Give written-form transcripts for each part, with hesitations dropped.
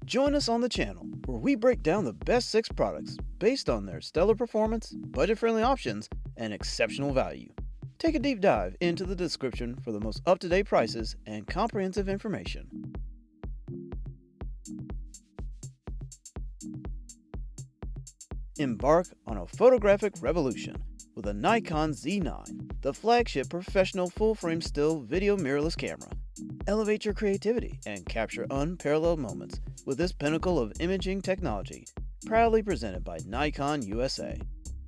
Join us on the channel where we break down the best 6 products based on their stellar performance, budget-friendly options, and exceptional value. Take a deep dive into the description for the most up-to-date prices and comprehensive information. Embark on a photographic revolution with a Nikon Z9, the flagship professional full-frame still video mirrorless camera. Elevate your creativity and capture unparalleled moments with this pinnacle of imaging technology, proudly presented by Nikon USA.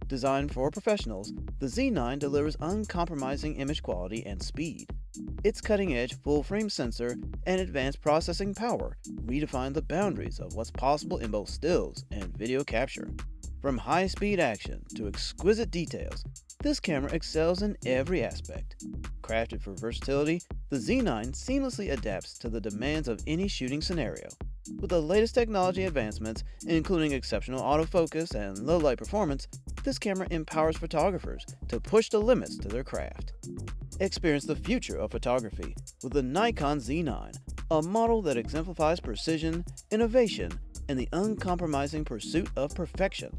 Designed for professionals, the Z9 delivers uncompromising image quality and speed. Its cutting-edge full-frame sensor and advanced processing power redefine the boundaries of what's possible in both stills and video capture. From high-speed action to exquisite details, this camera excels in every aspect. Crafted for versatility, the Z9 seamlessly adapts to the demands of any shooting scenario. With the latest technology advancements, including exceptional autofocus and low-light performance, this camera empowers photographers to push the limits to their craft. Experience the future of photography with the Nikon Z9, a model that exemplifies precision, innovation, and the uncompromising pursuit of perfection.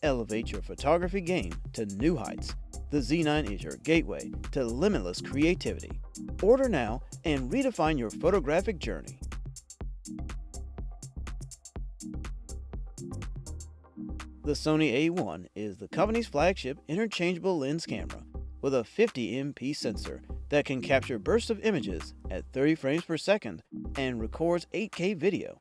Elevate your photography game to new heights. The Z9 is your gateway to limitless creativity. Order now and redefine your photographic journey. The Sony A1 is the company's flagship interchangeable lens camera with a 50MP sensor that can capture bursts of images at 30 frames per second and records 8K video.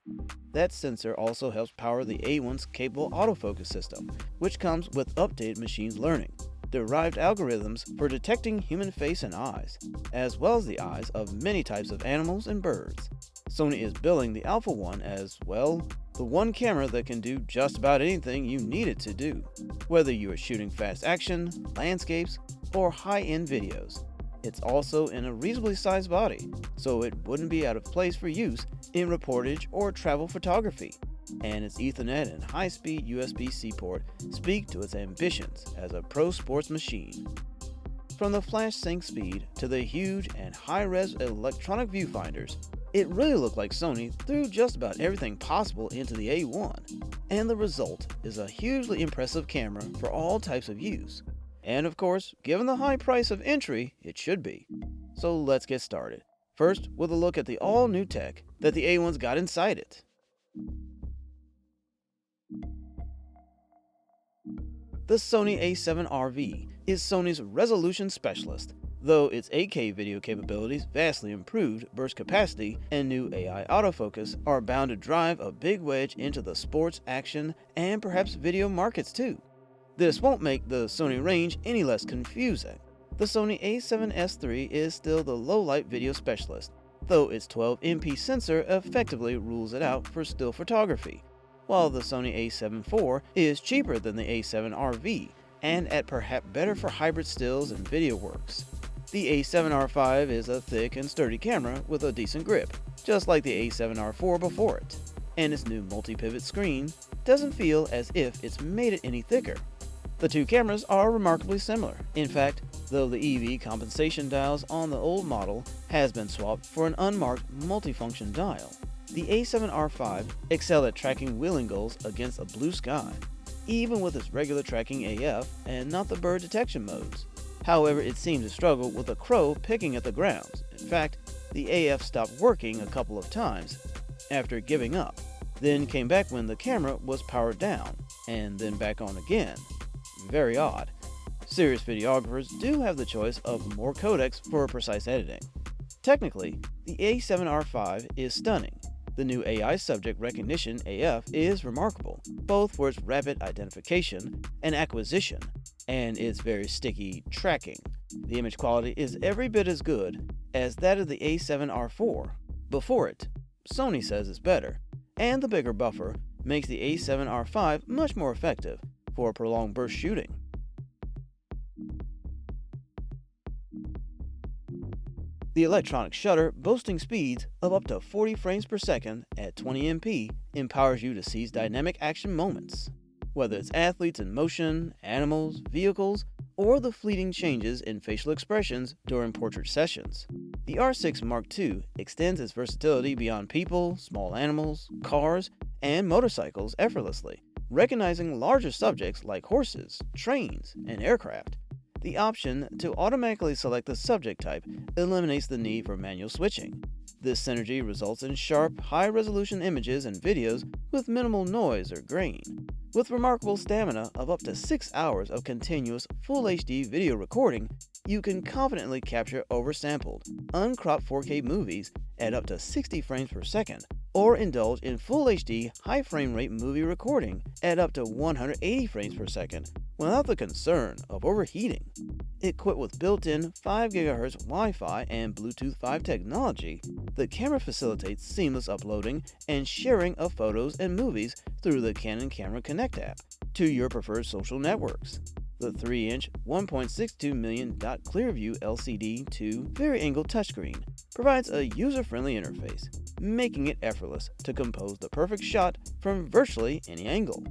That sensor also helps power the A1's capable autofocus system, which comes with updated machine learning, derived algorithms for detecting human face and eyes, as well as the eyes of many types of animals and birds. Sony is billing the Alpha 1 as, well, the one camera that can do just about anything you need it to do, whether you are shooting fast action, landscapes, or high-end videos. It's also in a reasonably sized body, so it wouldn't be out of place for use in reportage or travel photography. And its Ethernet and high-speed USB-C port speak to its ambitions as a pro sports machine. From the flash sync speed to the huge and high-res electronic viewfinders, it really looked like Sony threw just about everything possible into the A1, and the result is a hugely impressive camera for all types of use. And of course, given the high price of entry, it should be. So let's get started. First, with a look at the all-new tech that the A1's got inside it. The Sony A7RV is Sony's resolution specialist. Though its 8K video capabilities, vastly improved burst capacity, and new AI autofocus are bound to drive a big wedge into the sports, action, and perhaps video markets too. This won't make the Sony range any less confusing. The Sony A7S III is still the low-light video specialist, though its 12MP sensor effectively rules it out for still photography, while the Sony A7 IV is cheaper than the A7RV and at perhaps better for hybrid stills and video works. The A7R5 is a thick and sturdy camera with a decent grip, just like the A7R4 before it, and its new multi-pivot screen doesn't feel as if it's made it any thicker. The two cameras are remarkably similar. In fact, though the EV compensation dials on the old model has been swapped for an unmarked multifunction dial, the A7R5 excelled at tracking wheeling goals against a blue sky, even with its regular tracking AF and not the bird detection modes. However, it seemed to struggle with a crow picking at the ground. In fact, the AF stopped working a couple of times after giving up, then came back when the camera was powered down, and then back on again. Very odd. Serious videographers do have the choice of more codecs for precise editing. Technically, the A7R5 is stunning. The new AI subject recognition AF is remarkable, both for its rapid identification and acquisition, and its very sticky tracking. The image quality is every bit as good as that of the A7R4 before it. Sony says it's better, and the bigger buffer makes the A7R5 much more effective for prolonged burst shooting. The electronic shutter, boasting speeds of up to 40 frames per second at 20MP, empowers you to seize dynamic action moments. Whether it's athletes in motion, animals, vehicles, or the fleeting changes in facial expressions during portrait sessions. The R6 Mark II extends its versatility beyond people, small animals, cars, and motorcycles effortlessly, recognizing larger subjects like horses, trains, and aircraft. The option to automatically select the subject type eliminates the need for manual switching. This synergy results in sharp, high-resolution images and videos with minimal noise or grain. With remarkable stamina of up to 6 hours of continuous Full HD video recording, you can confidently capture oversampled, uncropped 4K movies at up to 60 frames per second, or indulge in Full HD high frame rate movie recording at up to 180 frames per second without the concern of overheating. Equipped with built-in 5 GHz Wi-Fi and Bluetooth 5 technology, the camera facilitates seamless uploading and sharing of photos and movies through the Canon Camera Connect app to your preferred social networks. The 3-inch 1.62 million dot Clearview LCD to vari-angle touchscreen provides a user-friendly interface, making it effortless to compose the perfect shot from virtually any angle.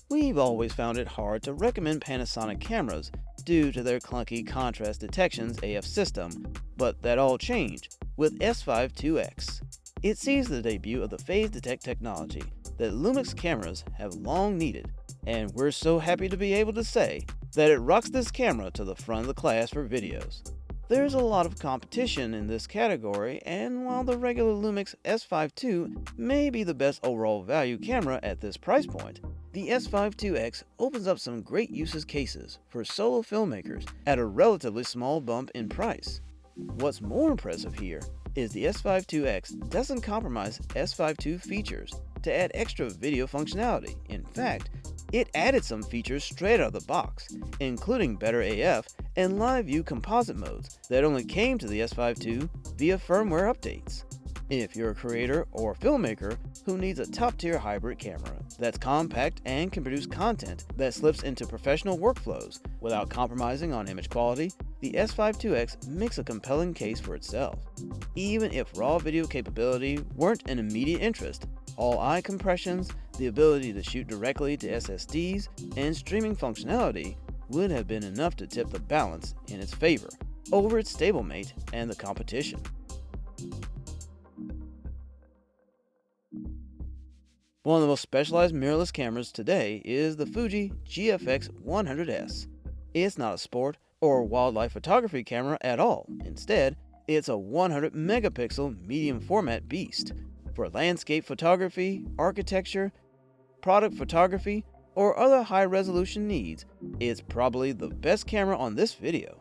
We've always found it hard to recommend Panasonic cameras due to their clunky contrast detections AF system, but that all changed with S5 IIX. It sees the debut of the phase detect technology that LUMIX cameras have long needed, and we're so happy to be able to say that it rocks this camera to the front of the class for videos. There's a lot of competition in this category, and while the regular LUMIX S5 II may be the best overall value camera at this price point, the S5 IIX opens up some great use cases for solo filmmakers at a relatively small bump in price. What's more impressive here is the S5 IIX doesn't compromise S5 II features to add extra video functionality. In fact, it added some features straight out of the box, including better AF and live view composite modes that only came to the S5 II via firmware updates. If you're a creator or filmmaker who needs a top-tier hybrid camera that's compact and can produce content that slips into professional workflows without compromising on image quality, the S5 IIX makes a compelling case for itself. Even if raw video capability weren't an immediate interest, all-eye compressions, the ability to shoot directly to SSDs, and streaming functionality would have been enough to tip the balance in its favor over its stablemate and the competition. One of the most specialized mirrorless cameras today is the Fuji GFX-100S. It's not a sport or wildlife photography camera at all. Instead, it's a 100 megapixel medium format beast. For landscape photography, architecture, product photography, or other high-resolution needs, it's probably the best camera on this video.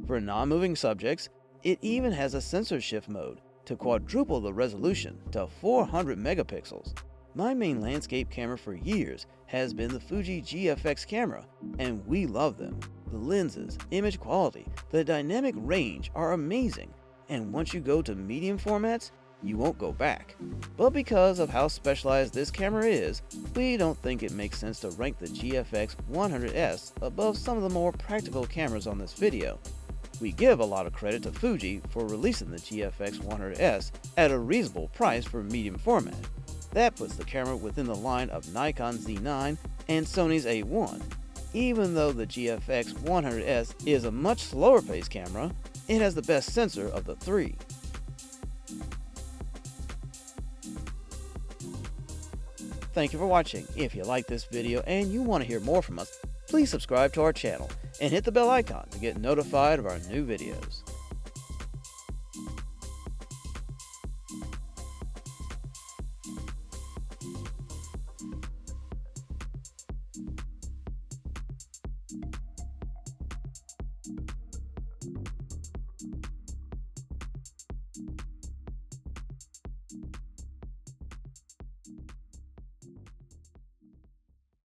For non-moving subjects, it even has a sensor shift mode to quadruple the resolution to 400 megapixels. My main landscape camera for years has been the Fuji GFX camera, and we love them. The lenses, image quality, the dynamic range are amazing, and once you go to medium formats, you won't go back. But because of how specialized this camera is, we don't think it makes sense to rank the GFX-100S above some of the more practical cameras on this video. We give a lot of credit to Fuji for releasing the GFX-100S at a reasonable price for medium format. That puts the camera within the line of Nikon Z9 and Sony's A1. Even though the GFX-100S is a much slower paced camera, it has the best sensor of the three. Thank you for watching. If you like this video and you want to hear more from us, please subscribe to our channel and hit the bell icon to get notified of our new videos.